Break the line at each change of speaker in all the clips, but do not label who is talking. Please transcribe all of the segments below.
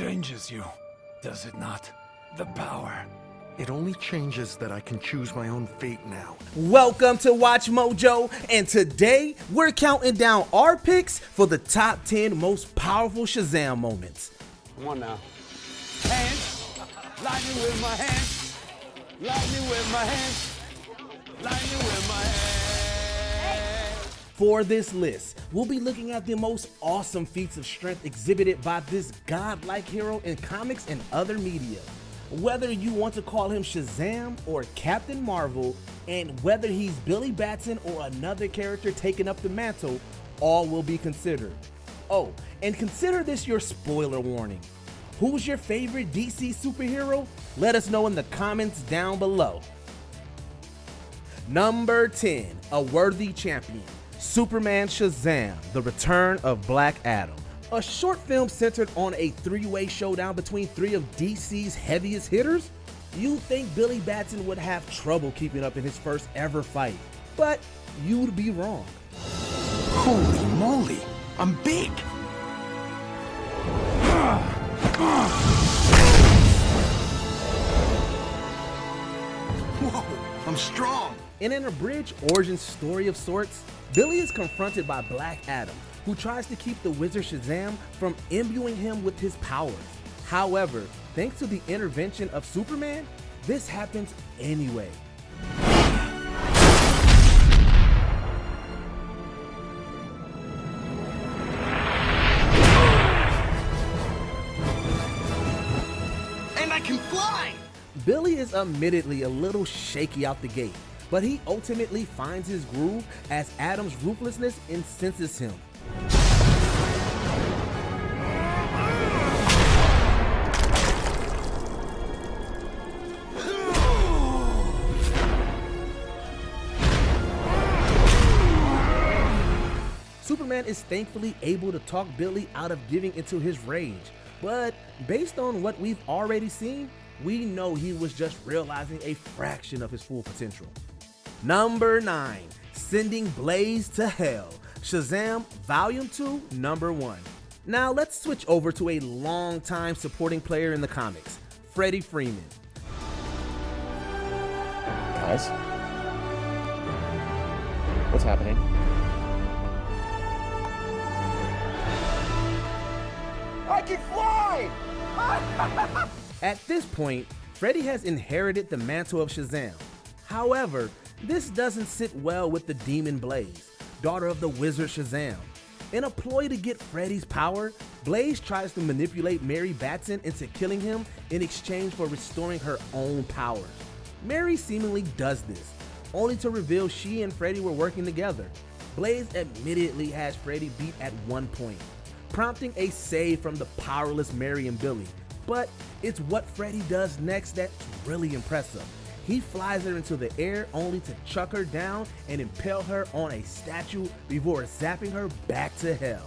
changes you, does it not? The power.
It only changes that I can choose my own fate now.
Welcome to Watch Mojo, and today we're counting down our picks for the top 10 most powerful Shazam moments.
Come on now. Hands. Lightning with my hands. Lightning with my hands. Lightning with my hands.
For this list, we'll be looking at the most awesome feats of strength exhibited by this godlike hero in comics and other media. Whether you want to call him Shazam or Captain Marvel, and whether he's Billy Batson or another character taking up the mantle, all will be considered. Oh, and consider this your spoiler warning. Who's your favorite DC superhero? Let us know in the comments down below. Number 10, a worthy champion, Superman Shazam, The Return of Black Adam. A short film centered on a three-way showdown between three of DC's heaviest hitters? You'd think Billy Batson would have trouble keeping up in his first ever fight, but you'd be wrong.
Holy moly, I'm big! Whoa, I'm strong!
In an abridged origin story of sorts, Billy is confronted by Black Adam, who tries to keep the wizard Shazam from imbuing him with his powers. However, thanks to the intervention of Superman, this happens anyway.
And I can fly!
Billy is admittedly a little shaky out the gate, but he ultimately finds his groove as Adam's ruthlessness incenses him. Superman is thankfully able to talk Billy out of giving into his rage, but based on what we've already seen, we know he was just realizing a fraction of his full potential. Number 9, Sending Blaze to Hell, Shazam Volume 2, Number 1. Now let's switch over to a long-time supporting player in the comics, Freddie Freeman.
Guys? What's happening?
I can fly!
At this point, Freddie has inherited the mantle of Shazam. However, this doesn't sit well with the demon Blaze, daughter of the wizard Shazam. In a ploy to get Freddie's power, Blaze tries to manipulate Mary Batson into killing him in exchange for restoring her own powers. Mary seemingly does this, only to reveal she and Freddie were working together. Blaze admittedly has Freddie beat at one point, prompting a save from the powerless Mary and Billy. But it's what Freddie does next that's really impressive. He flies her into the air only to chuck her down and impale her on a statue before zapping her back to hell.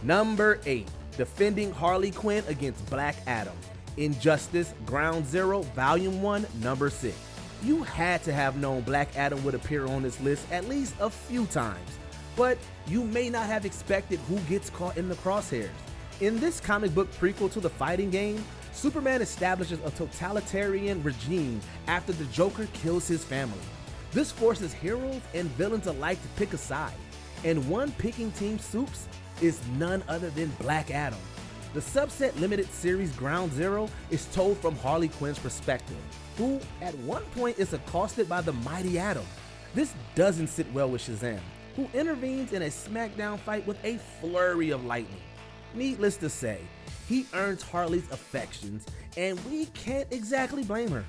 Number 8, defending Harley Quinn against Black Adam, Injustice Ground Zero Volume 1, Number 6. You had to have known Black Adam would appear on this list at least a few times, but you may not have expected who gets caught in the crosshairs. In this comic book prequel to the fighting game, Superman establishes a totalitarian regime after the Joker kills his family. This forces heroes and villains alike to pick a side, and one picking Team Supes is none other than Black Adam. The subset limited series Ground Zero is told from Harley Quinn's perspective, who at one point is accosted by the mighty Atom. This doesn't sit well with Shazam, who intervenes in a smackdown fight with a flurry of lightning. Needless to say, he earns Harley's affections, and we can't exactly blame her.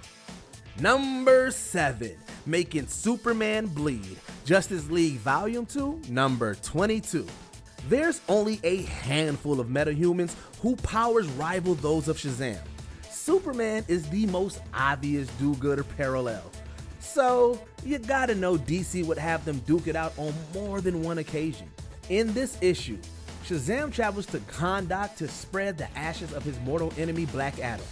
Number 7, making Superman bleed, Justice League Volume 2, Number 22. There's only a handful of metahumans whose powers rival those of Shazam. Superman is the most obvious do-gooder parallel. So, you gotta know DC would have them duke it out on more than one occasion. In this issue, Shazam travels to Kahndaq to spread the ashes of his mortal enemy Black Adam.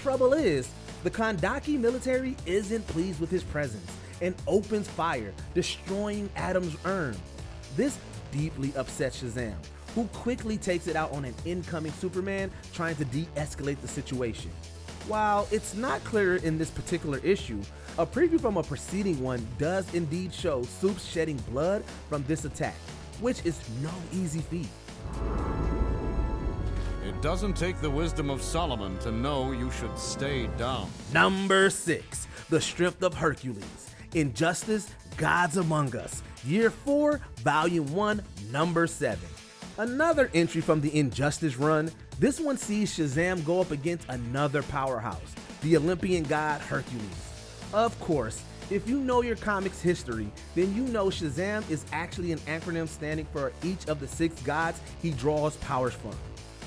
Trouble is, the Kahndaqi military isn't pleased with his presence and opens fire, destroying Adam's urn. This deeply upsets Shazam, who quickly takes it out on an incoming Superman trying to de-escalate the situation. While it's not clear in this particular issue, a preview from a preceding one does indeed show Supes shedding blood from this attack, which is no easy feat.
It doesn't take the wisdom of Solomon to know you should stay down.
Number 6, The Strength of Hercules. Injustice, Gods Among Us. Year 4, Volume 1, Number 7. Another entry from the Injustice run. This one sees Shazam go up against another powerhouse, the Olympian god Hercules. Of course, if you know your comics history, then you know Shazam is actually an acronym standing for each of the 6 gods he draws powers from.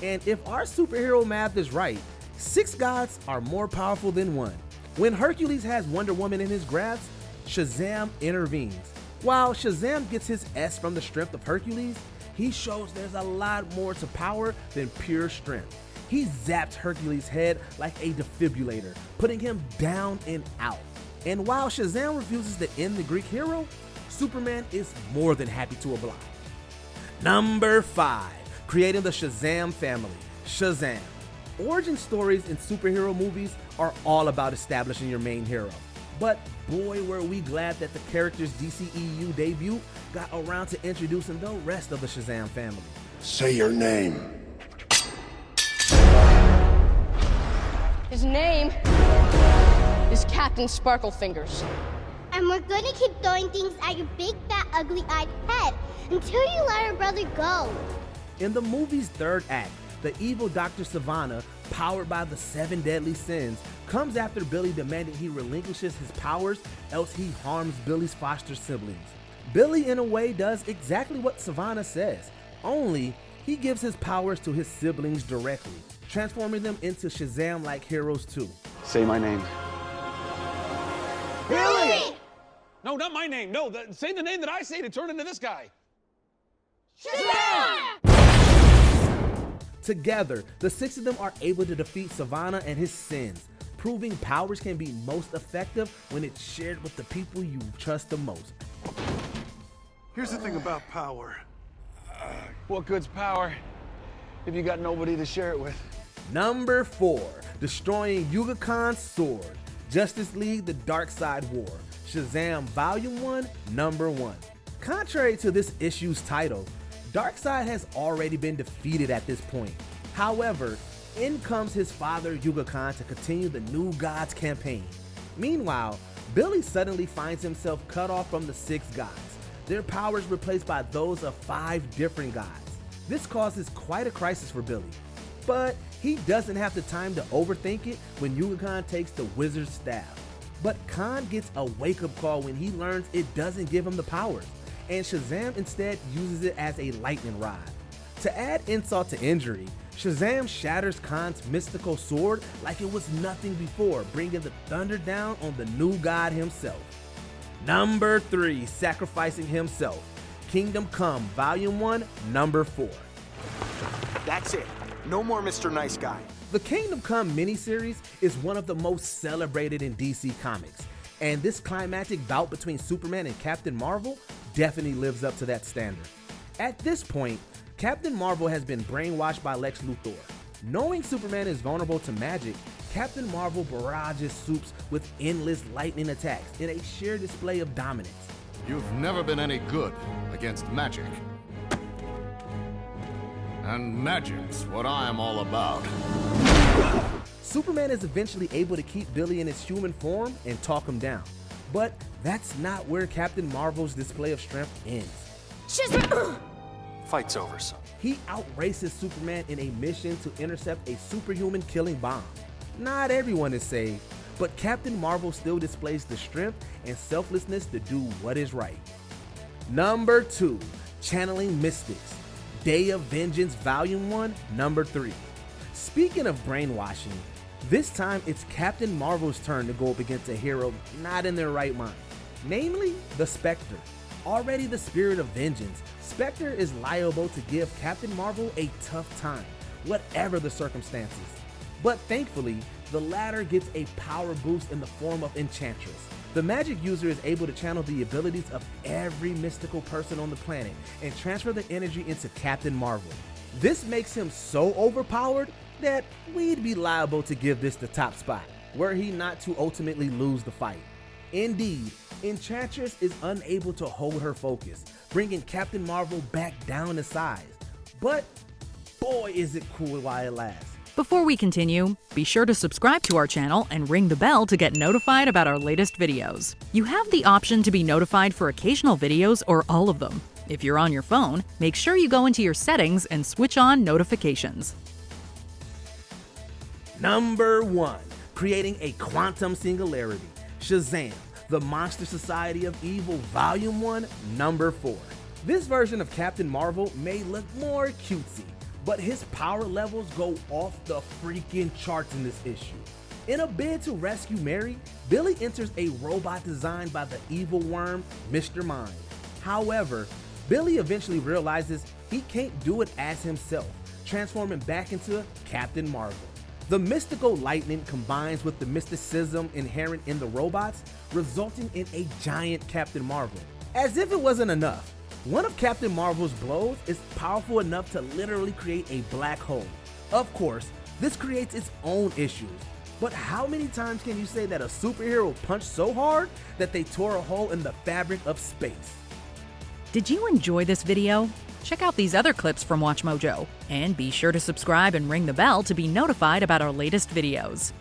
And if our superhero math is right, 6 gods are more powerful than one. When Hercules has Wonder Woman in his grasp, Shazam intervenes. While Shazam gets his S from the strength of Hercules, he shows there's a lot more to power than pure strength. He zaps Hercules' head like a defibrillator, putting him down and out. And while Shazam refuses to end the Greek hero, Superman is more than happy to oblige. Number 5, creating the Shazam family, Shazam. Origin stories in superhero movies are all about establishing your main hero. But boy, were we glad that the character's DCEU debut got around to introducing the rest of the Shazam family.
Say your name.
His name is Captain Sparklefingers.
And we're gonna keep throwing things at your big, fat, ugly-eyed head until you let our brother go.
In the movie's third act, the evil Dr. Savannah, powered by the 7 deadly sins, comes after Billy demanding he relinquishes his powers, else he harms Billy's foster siblings. Billy, in a way, does exactly what Savannah says, only he gives his powers to his siblings directly, transforming them into Shazam-like heroes too.
Say my name.
Billy! No, not my name. No, say the name that I say to turn into this guy.
Together, the 6 of them are able to defeat Savannah and his sins, proving powers can be most effective when it's shared with the people you trust the most.
Here's the thing about power.
What good's power if you got nobody to share it with?
Number 4, destroying Yuga Khan's sword, Justice League The Dark Side War, Shazam Volume 1, Number 1. Contrary to this issue's title, Darkseid has already been defeated at this point. However, in comes his father Yuga Khan to continue the New Gods campaign. Meanwhile, Billy suddenly finds himself cut off from the 6 gods, their powers replaced by those of 5 different gods. This causes quite a crisis for Billy, but he doesn't have the time to overthink it when Yuga Khan takes the wizard's staff. But Khan gets a wake-up call when he learns it doesn't give him the powers, and Shazam instead uses it as a lightning rod. To add insult to injury, Shazam shatters Khan's mystical sword like it was nothing before, bringing the thunder down on the new god himself. Number 3, sacrificing himself, Kingdom Come, Volume 1, Number 4.
That's it. No more Mr. Nice Guy.
The Kingdom Come miniseries is one of the most celebrated in DC Comics, and this climactic bout between Superman and Captain Marvel definitely lives up to that standard. At this point, Captain Marvel has been brainwashed by Lex Luthor. Knowing Superman is vulnerable to magic, Captain Marvel barrages Supes with endless lightning attacks in a sheer display of dominance.
You've never been any good against magic. And magic's what I'm all about.
Superman is eventually able to keep Billy in his human form and talk him down. But that's not where Captain Marvel's display of strength ends.
Fight's over, son.
He outraces Superman in a mission to intercept a superhuman killing bomb. Not everyone is saved, but Captain Marvel still displays the strength and selflessness to do what is right. Number 2, channeling mystics, Day of Vengeance Volume 1, Number 3. Speaking of brainwashing, this time it's Captain Marvel's turn to go up against a hero not in their right mind, namely the Spectre. Already the spirit of vengeance, Spectre is liable to give Captain Marvel a tough time, whatever the circumstances. But thankfully, the latter gets a power boost in the form of Enchantress, The magic user is able to channel the abilities of every mystical person on the planet and transfer the energy into Captain Marvel. This makes him so overpowered that we'd be liable to give this the top spot, were he not to ultimately lose the fight. Indeed, Enchantress is unable to hold her focus, bringing Captain Marvel back down to size. But boy, is it cool while it lasts.
Before we continue, be sure to subscribe to our channel and ring the bell to get notified about our latest videos. You have the option to be notified for occasional videos or all of them. If you're on your phone, make sure you go into your settings and switch on notifications.
Number 1. Creating a quantum singularity. Shazam, The Monster Society of Evil, Volume 1, Number 4. This version of Captain Marvel may look more cutesy, but his power levels go off the freaking charts in this issue. In a bid to rescue Mary, Billy enters a robot designed by the evil worm, Mr. Mind. However, Billy eventually realizes he can't do it as himself, transforming back into Captain Marvel. The mystical lightning combines with the mysticism inherent in the robots, resulting in a giant Captain Marvel. As if it wasn't enough, one of Captain Marvel's blows is powerful enough to literally create a black hole. Of course, this creates its own issues, but how many times can you say that a superhero punched so hard that they tore a hole in the fabric of space?
Did you enjoy this video? Check out these other clips from WatchMojo, and be sure to subscribe and ring the bell to be notified about our latest videos.